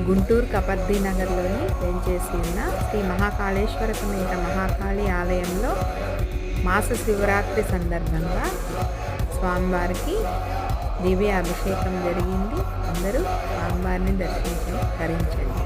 గుంటూరు కపర్దీ నగర్లోని వేంచేసి ఉన్న శ్రీ మహాకాళేశ్వర సమేత మహాకాళి ఆలయంలో మాస శివరాత్రి సందర్భంగా స్వామివారికి దివ్య అభిషేకం జరిగింది. అందరూ స్వామివారిని ధరించండి.